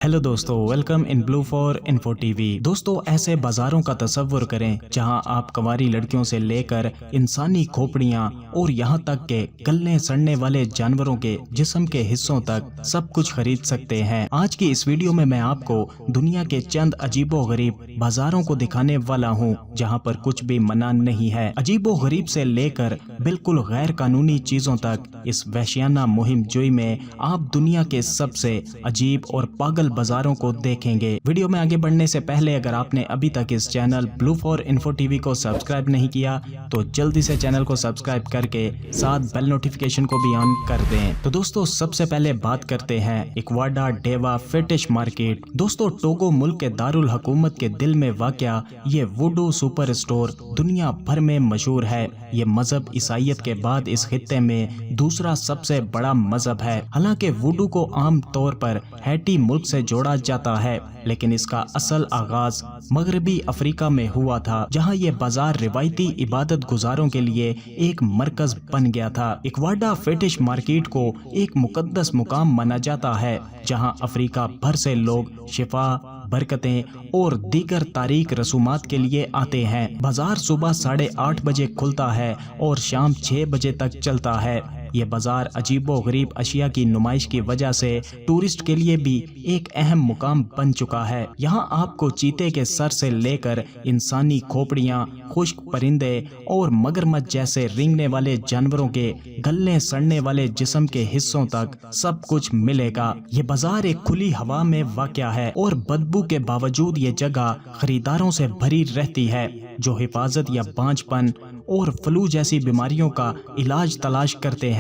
Hello दोस्तों, welcome in blue for info TV. दोस्तों, ऐसे बाजारों का तसव्वुर करें जहां आप कंवारी लड़कियों से लेकर इंसानी खोपड़ियां और यहां तक के गलने सड़ने वाले जानवरों के जिस्म के हिस्सों तक सब कुछ खरीद सकते हैं। आज की इस वीडियो में मैं आपको दुनिया के चंद अजीबो गरीब बाजारों को दिखाने वाला हूं जहां पर कुछ भी मना नहीं है। अजीबो गरीब से लेकर बिल्कुल गैर कानूनी चीजों तक इस वहशियाना मुहिम जोई में आप दुनिया के सबसे अजीब और पागल बाजारों को देखेंगे। वीडियो में आगे बढ़ने से पहले अगर आपने अभी तक इस channel blue for info TV को सब्सक्राइब नहीं किया तो जल्दी से चैनल को सब्सक्राइब करके साथ बेल नोटिफिकेशन को भी ऑन कर दें। तो दोस्तों, सबसे पहले बात करते हैं इक्वाडा डेवा फेटिश मार्केट। दोस्तों, टोगो मुल्क के दारुल हुकूमत के दिल में वाक़या ये वुडू सुपर स्टोर दुनिया भर में मशहूर है। ये मजहब ईसाइयत के बाद इस खित्ते में दूसरा सबसे बड़ा मजहब है। हालांकि वुडू को आम तौर पर हैटी मुल्क से जोड़ा जाता है, लेकिन इसका असल आगाज मगरबी अफ्रीका में हुआ था, जहां ये बाजार रिवायती इबादत गुजारों के लिए एक मरकज बन गया था। इक्वाडा फेटिश मार्केट को एक मुकद्दस मुकाम माना जाता है जहां अफ्रीका भर से लोग शिफा, बरकतें और दीगर तारीख रसूमात के लिए आते हैं। बाजार सुबह 8:30 बजे खुलता है और शाम 6 बजे तक चलता है। ये बाजार अजीबो गरीब अशिया की नुमाइश की वजह से टूरिस्ट के लिए भी एक अहम मुकाम बन चुका है। यहाँ आपको चीते के सर से लेकर इंसानी खोपड़ियाँ, खुश्क परिंदे और मगरमच्छ जैसे रेंगने वाले जानवरों के गलने सड़ने वाले जिस्म के हिस्सों तक सब कुछ मिलेगा। ये बाजार एक खुली हवा में वाक़या है और बदबू के बावजूद ये जगह खरीदारों से भरी रहती है जो हिफाजत या बांझपन और फ्लू जैसी बीमारियों का इलाज तलाश करते हैं।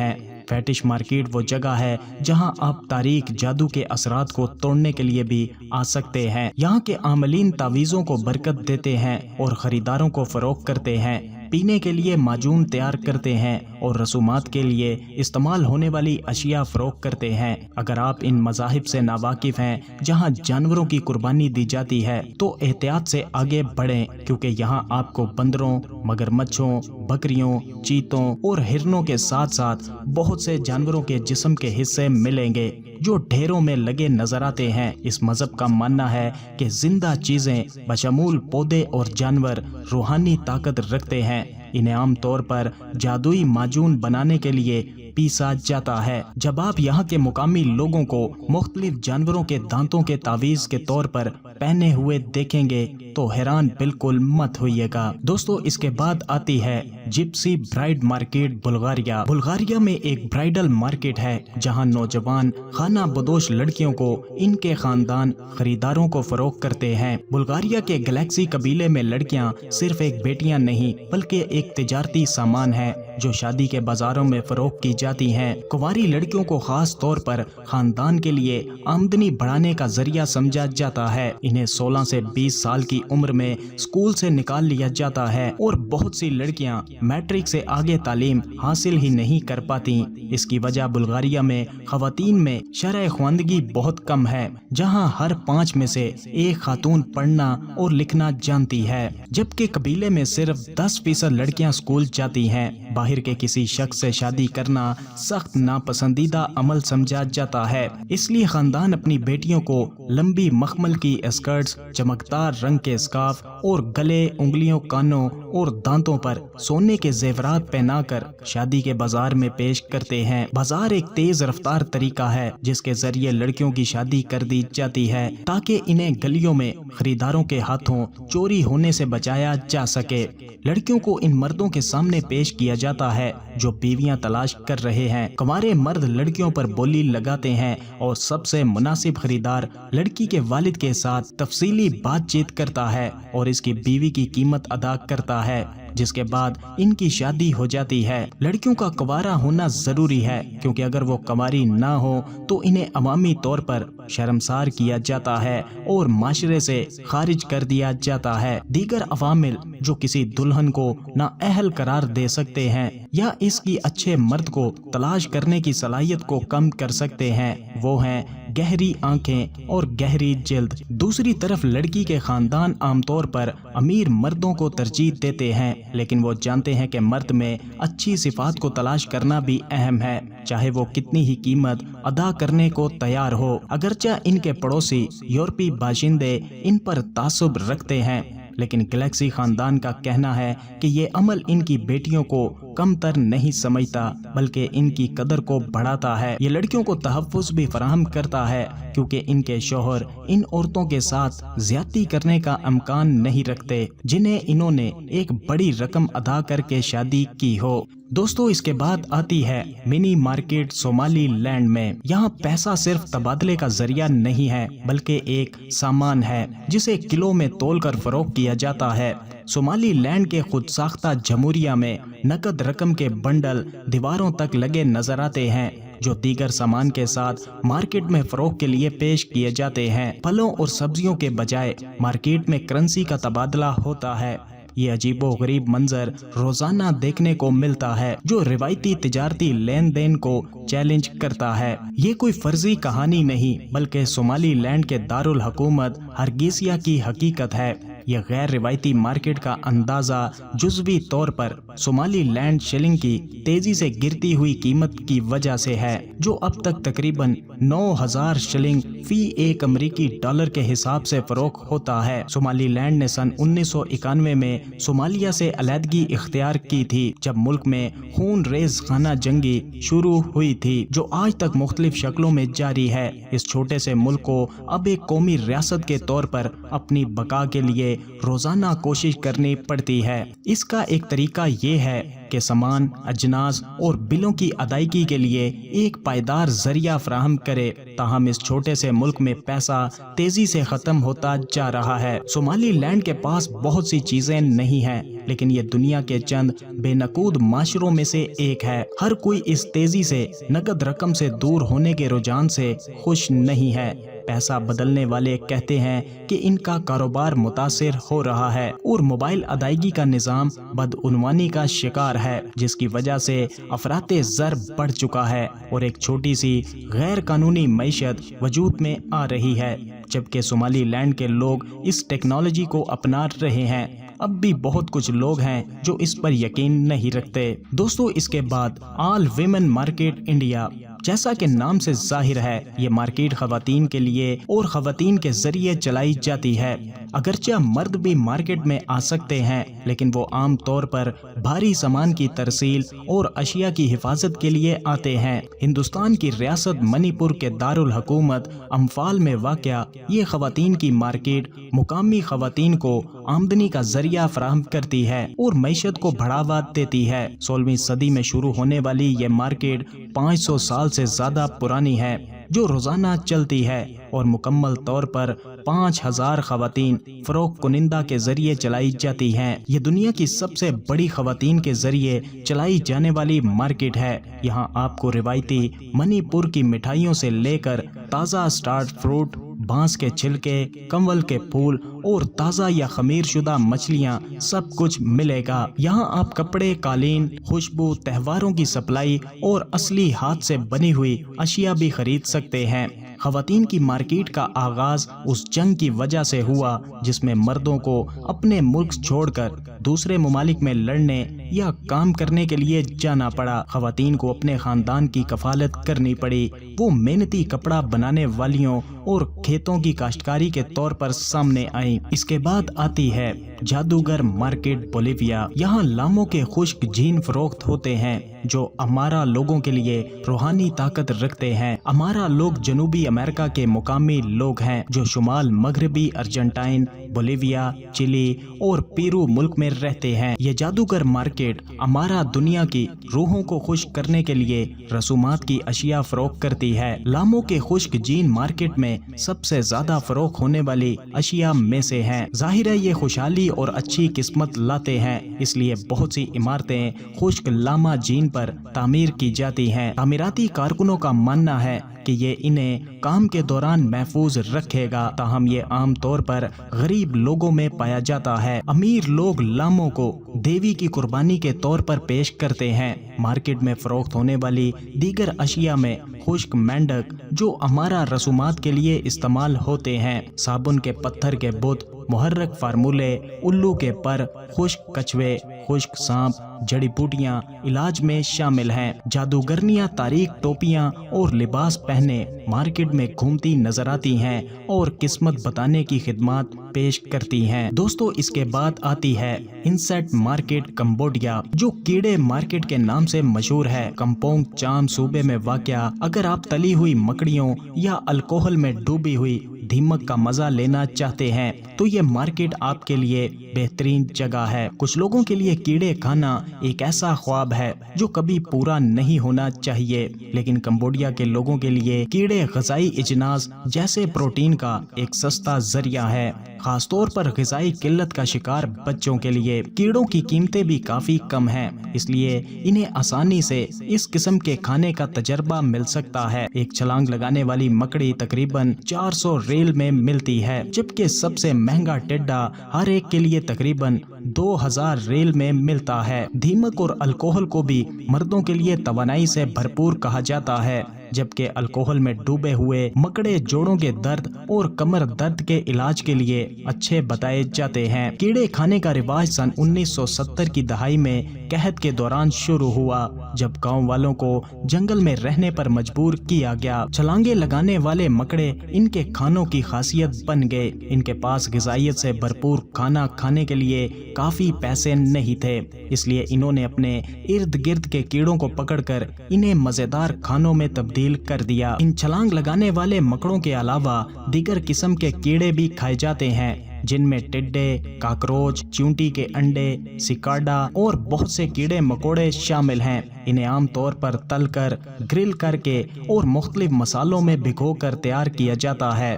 फेटिश मार्केट वो जगह है जहां आप तारीख जादू के असरात को तोड़ने के लिए भी आ सकते हैं। यहाँ के आमलीन तावीज़ों को बरकत देते हैं और खरीदारों को फरोख्त करते हैं। पीने के लिए माजून तैयार करते हैं और रसूमात के लिए इस्तेमाल होने वाली अशिया फरोख्त करते हैं। अगर आप इन मज़ाहिब से नावाकिफ हैं जहां जानवरों की कुर्बानी दी जाती है तो एहतियात से आगे बढ़ें, क्योंकि यहाँ आपको बंदरों, मगरमच्छों, बकरियों, चीतों और हिरनों के साथ साथ बहुत से जानवरों के जिस्म के हिस्से मिलेंगे जो ढेरों में लगे नजर आते हैं। इस मजहब का मानना है कि जिंदा चीजें बशमूल पौधे और जानवर रूहानी ताकत रखते हैं। इन्हें आम तौर पर जादुई माजून बनाने के लिए पीसा जाता है। जब आप यहाँ के मुकामी लोगों को मुख्तलिफ जानवरों के दांतों के तावीज के तौर पर पहने हुए देखेंगे तो हैरान बिल्कुल मत होइएगा। दोस्तों, इसके बाद आती है Gypsy bride market Bulgaria. Bulgaria में एक ब्राइडल मार्केट है जहाँ नौजवान खाना बदोश लड़कियों को इनके खानदान खरीदारों को फरोख्त करते हैं। बुल्गारिया के गैलेक्सी कबीले में लड़कियाँ सिर्फ एक बेटियाँ नहीं बल्कि एक तिजारती सामान है जो शादी के बाजारों में फरोख्त की जाती हैं। कुंवारी लड़कियों को खास तौर पर खानदान के लिए आमदनी बढ़ाने का जरिया समझा जाता है। इन्हें 16 से 20 साल की उम्र में स्कूल से निकाल लिया जाता है और बहुत सी लड़कियां मैट्रिक से आगे तालीम हासिल ही नहीं कर पाती। इसकी वजह बुल्गारिया में खवातीन में शरह ख्वानदगी बहुत कम है, जहां हर 5 में से एक खातून पढ़ना और लिखना जानती है, जबकि कबीले में सिर्फ 10% लड़कियां स्कूल जाती हैं। बाहर के किसी शख्स से शादी करना सख्त नापसंदीदा अमल समझा जाता है, इसलिए खानदान अपनी बेटियों को लंबी मखमल की स्कर्ट्स, चमकदार रंग के स्कार्फ और गले, उंगलियों, कानों और दांतों पर सोने के जेवरात पहनाकर शादी के बाजार में पेश करते हैं। बाजार एक तेज रफ्तार तरीका है जिसके जरिए लड़कियों की शादी कर दी जाती है ताकि इन्हें गलियों में खरीदारों के हाथों चोरी होने से बचाया जा सके। लड़कियों को इन मर्दों के सामने पेश किया जाता है जो बीवियां तलाश कर रहे हैं। कुंवारे मर्द लड़कियों पर बोली लगाते हैं और सबसे मुनासिब खरीदार लड़की के वालिद के साथ तफसीली बातचीत करता है और इसकी बीवी की कीमत अदा करता है, जिसके बाद इनकी शादी हो जाती है। लड़कियों का कुंवारा होना जरूरी है क्योंकि अगर वो कुंवारी ना हो तो इन्हें अवामी तौर पर शर्मसार किया जाता है और माशरे से खारिज कर दिया जाता है। दीगर अवामिल जो किसी दुल्हन को नाअहल करार दे सकते हैं या इसकी अच्छे मर्द को तलाश करने की सलाहियत को कम कर सकते हैं वो हैं گہری آنکھیں اور گہری جلد۔ دوسری طرف لڑکی کے خاندان عام طور پر امیر مردوں کو ترجیح دیتے ہیں، لیکن وہ جانتے ہیں کہ مرد میں اچھی صفات کو تلاش کرنا بھی اہم ہے، چاہے وہ کتنی ہی قیمت ادا کرنے کو تیار ہو۔ اگرچہ ان کے پڑوسی یورپی باشندے ان پر تعصب رکھتے ہیں، لیکن گلیکسی خاندان کا کہنا ہے کہ یہ عمل ان کی بیٹیوں کو کم تر نہیں سمجھتا بلکہ ان کی قدر کو بڑھاتا ہے۔ یہ لڑکیوں کو تحفظ بھی فراہم کرتا ہے کیونکہ ان کے شوہر ان عورتوں کے ساتھ زیادتی کرنے کا امکان نہیں رکھتے جنہیں انہوں نے ایک بڑی رقم ادا کر کے شادی کی ہو۔ دوستو، اس کے بعد آتی ہے منی مارکیٹ سومالی لینڈ میں۔ یہاں پیسہ صرف تبادلے کا ذریعہ نہیں ہے بلکہ ایک سامان ہے جسے کلو میں تول کر فروخت کیا جاتا ہے۔ سومالی لینڈ کے خود ساختہ جمہوریہ میں نقد رقم کے بنڈل دیواروں تک لگے نظر آتے ہیں جو دیگر سامان کے ساتھ مارکیٹ میں فروخت کے لیے پیش کیے جاتے ہیں۔ پھلوں اور سبزیوں کے بجائے مارکیٹ میں کرنسی کا تبادلہ ہوتا ہے۔ یہ عجیب و غریب منظر روزانہ دیکھنے کو ملتا ہے جو روایتی تجارتی لین دین کو چیلنج کرتا ہے۔ یہ کوئی فرضی کہانی نہیں بلکہ سومالی لینڈ کے دارالحکومت ہرگیسیا کی حقیقت ہے۔ یہ غیر روایتی مارکیٹ کا اندازہ جزوی طور پر سومالی لینڈ شلنگ کی تیزی سے گرتی ہوئی قیمت کی وجہ سے ہے، جو اب تک تقریباً 9,000 شلنگ فی ایک امریکی ڈالر کے حساب سے فروخت ہوتا ہے۔ سومالی لینڈ نے سن 1991 میں صومالیہ سے علیحدگی اختیار کی تھی جب ملک میں خون ریز خانہ جنگی شروع ہوئی تھی جو آج تک مختلف شکلوں میں جاری ہے۔ اس چھوٹے سے ملک کو اب ایک قومی ریاست کے طور پر اپنی بقا کے لیے روزانہ کوشش کرنی پڑتی ہے۔ اس کا ایک طریقہ یہ ہے کہ سامان، اجناس اور بلوں کی ادائیگی کے لیے ایک پائیدار ذریعہ فراہم کرے، تاہم اس چھوٹے سے ملک میں پیسہ تیزی سے ختم ہوتا جا رہا ہے۔ سومالی لینڈ کے پاس بہت سی چیزیں نہیں ہیں، لیکن یہ دنیا کے چند بے نقود معاشروں میں سے ایک ہے۔ ہر کوئی اس تیزی سے نقد رقم سے دور ہونے کے رجحان سے خوش نہیں ہے۔ پیسہ بدلنے والے کہتے ہیں کہ ان کا کاروبار متاثر ہو رہا ہے اور موبائل ادائیگی کا نظام بدعنوانی کا شکار ہے، جس کی وجہ سے افراط زر بڑھ چکا ہے اور ایک چھوٹی سی غیر قانونی معیشت وجود میں آ رہی ہے۔ جبکہ سومالی لینڈ کے لوگ اس ٹیکنالوجی کو اپنا رہے ہیں، اب بھی بہت کچھ لوگ ہیں جو اس پر یقین نہیں رکھتے۔ دوستو، اس کے بعد آل ویمن مارکیٹ انڈیا۔ جیسا کہ نام سے ظاہر ہے، یہ مارکیٹ خواتین کے لیے اور خواتین کے ذریعے چلائی جاتی ہے۔ اگرچہ مرد بھی مارکیٹ میں آ سکتے ہیں، لیکن وہ عام طور پر بھاری سامان کی ترسیل اور اشیاء کی حفاظت کے لیے آتے ہیں۔ ہندوستان کی ریاست منی پور کے دارالحکومت امفال میں واقع یہ خواتین کی مارکیٹ مقامی خواتین کو آمدنی کا ذریعہ فراہم کرتی ہے اور معیشت کو بڑھاوا دیتی ہے۔ 16ویں صدی میں شروع ہونے والی یہ مارکیٹ 500 سال سے زیادہ پرانی ہے، جو روزانہ چلتی ہے اور مکمل طور پر 5,000 خواتین فروخت کنندہ کے ذریعے چلائی جاتی ہیں۔ یہ دنیا کی سب سے بڑی خواتین کے ذریعے چلائی جانے والی مارکیٹ ہے۔ یہاں آپ کو روایتی منی پور کی مٹھائیوں سے لے کر تازہ اسٹارٹ فروٹ، بانس کے چھلکے، کنول کے پھول اور تازہ یا خمیر شدہ مچھلیاں سب کچھ ملے گا۔ یہاں آپ کپڑے، قالین، خوشبو، تہواروں کی سپلائی اور اصلی ہاتھ سے بنی ہوئی اشیاء بھی خرید سکتے ہیں۔ خواتین کی مارکیٹ کا آغاز اس جنگ کی وجہ سے ہوا جس میں مردوں کو اپنے ملک چھوڑ کر دوسرے ممالک میں لڑنے یا کام کرنے کے لیے جانا پڑا۔ خواتین کو اپنے خاندان کی کفالت کرنی پڑی۔ وہ محنتی کپڑا بنانے والیوں اور کھیتوں کی کاشتکاری کے طور پر سامنے آئیں۔ اس کے بعد آتی ہے جادوگر مارکیٹ بولیویا۔ یہاں لاموں کے خشک جھین فروخت ہوتے ہیں جو امارا لوگوں کے لیے روحانی طاقت رکھتے ہیں۔ امارا لوگ جنوبی امریکہ کے مقامی لوگ ہیں جو شمال مغربی ارجنٹائن، بولیویا، چلی اور پیرو ملک میں رہتے ہیں۔ یہ جادوگر مارکیٹ امارا دنیا کی روحوں کو خوش کرنے کے لیے رسومات کی اشیاء فروخت کرتی ہے۔ لاموں کے خشک جین مارکیٹ میں سب سے زیادہ فروخت ہونے والی اشیاء میں سے ہیں۔ ظاہر ہے یہ خوشحالی اور اچھی قسمت لاتے ہیں، اس لیے بہت سی عمارتیں خشک لاما جین پر تعمیر کی جاتی ہیں۔ تعمیراتی کارکنوں کا ماننا ہے کہ یہ انہیں کام کے دوران محفوظ رکھے گا، تاہم یہ عام طور پر غریب لوگوں میں پایا جاتا ہے۔ امیر لوگ لاموں کو دیوی کی قربانی کے طور پر پیش کرتے ہیں۔ مارکیٹ میں فروخت ہونے والی دیگر اشیاء میں خشک मेंढक जो हमारा रसूमात के लिए इस्तेमाल होते हैं, साबुन के पत्थर के बुत, मुहर्रक फार्मूले, उल्लू के पर, खुश्क कछुए, खुश्क सांप, जड़ी बूटियां इलाज में शामिल हैं। जादूगरनियां तारीख टोपियां और लिबास पहने मार्केट में घूमती नजर आती हैं और किस्मत बताने की खिदमत पेश करती हैं। दोस्तों, इसके बाद आती है इंसेक्ट मार्केट कंबोडिया, जो कीड़े मार्केट के नाम से मशहूर है। कम्पोंग चाम सूबे में वाक़या। अगर आप तली हुई मकड़ियों या अल्कोहल में डूबी हुई दीमक का मजा लेना चाहते हैं तो ये मार्केट आपके लिए बेहतरीन जगह है। कुछ लोगों के लिए कीड़े खाना एक ऐसा ख्वाब है जो कभी पूरा नहीं होना चाहिए, लेकिन कंबोडिया के लोगों के लिए कीड़े ग़िज़ाई इजनास जैसे प्रोटीन का एक सस्ता जरिया है। खासतौर पर ग़िज़ाई किल्लत का शिकार बच्चों के लिए कीड़ों की कीमतें भी काफी कम हैं, इसलिए इन्हें आसानी से इस किस्म के खाने का तजर्बा मिल सकता है। एक छलांग लगाने वाली मकड़ी तकरीबन 400 रेल में मिलती है, जबकि सबसे महंगा टिड्डा हर एक के लिए तकरीबन 2000 रेल में मिलता है। दीमक और अल्कोहल को भी मर्दों के लिए तवानाई से भरपूर कहा जाता है, जबकि अल्कोहल में डूबे हुए मकड़े जोड़ों के दर्द और कमर दर्द के इलाज के लिए अच्छे बताए जाते हैं। कीड़े खाने का रिवाज सन 1970 की दहाई में कहत के दौरान शुरू हुआ, जब गांव वालों को जंगल में रहने पर मजबूर किया गया। छलांगे लगाने वाले मकड़े इनके खानों की खासियत बन गए। इनके पास ग़िज़ाइयत से भरपूर खाना खाने के लिए काफी पैसे नहीं थे, इसलिए इन्होंने अपने इर्द गिर्द के कीड़ों को पकड़कर इन्हें मजेदार खानों में तब्दील कर दिया। इन छलांग लगाने वाले मकड़ों के अलावा दीगर किस्म के कीड़े भी खाए जाते हैं, जिनमें टिड्डे, काकरोच, चींटी के अंडे, सिकाडा और बहुत से कीड़े मकोड़े शामिल हैं। इन्हें आमतौर पर तलकर, ग्रिल करके और मुख्तलिफ मसालों में भिगोकर तैयार किया जाता है।